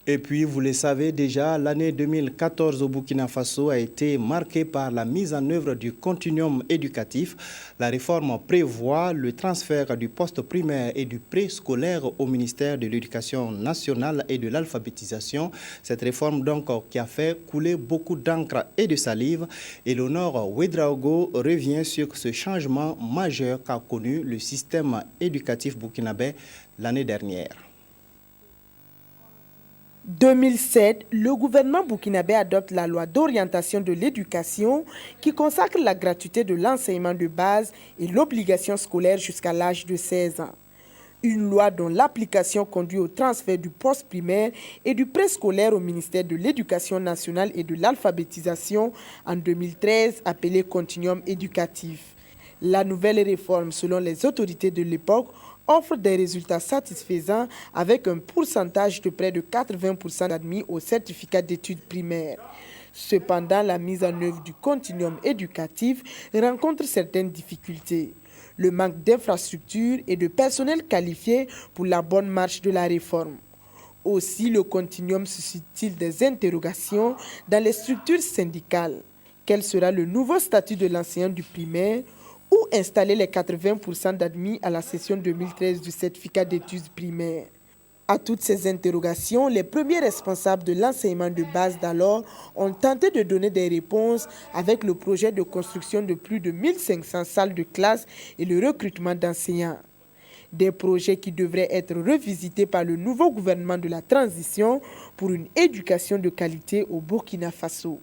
Et puis, vous le savez déjà, l'année 2014 au Burkina Faso a été marquée par la mise en œuvre du continuum éducatif. La réforme prévoit le transfert du poste primaire et du préscolaire au ministère de l'Éducation nationale et de l'alphabétisation. Cette réforme donc qui a fait couler beaucoup d'encre et de salive. Et l'honneur Ouedraogo revient sur ce changement majeur qu'a connu le système éducatif burkinabé l'année dernière. 2007, le gouvernement burkinabé adopte la loi d'orientation de l'éducation qui consacre la gratuité de l'enseignement de base et l'obligation scolaire jusqu'à l'âge de 16 ans. Une loi dont l'application conduit au transfert du poste primaire et du préscolaire au ministère de l'Éducation nationale et de l'alphabétisation en 2013, appelé Continuum éducatif. La nouvelle réforme, selon les autorités de l'époque, offre des résultats satisfaisants avec un pourcentage de près de 80% d'admis au certificat d'études primaires. Cependant, la mise en œuvre du continuum éducatif rencontre certaines difficultés. Le manque d'infrastructures et de personnel qualifié pour la bonne marche de la réforme. Aussi, le continuum suscite-t-il des interrogations dans les structures syndicales. Quel sera le nouveau statut de l'enseignant du primaire? Ou installer les 80% d'admis à la session 2013 du certificat d'études primaires? À toutes ces interrogations, les premiers responsables de l'enseignement de base d'alors ont tenté de donner des réponses avec le projet de construction de plus de 1500 salles de classe et le recrutement d'enseignants. Des projets qui devraient être revisités par le nouveau gouvernement de la transition pour une éducation de qualité au Burkina Faso.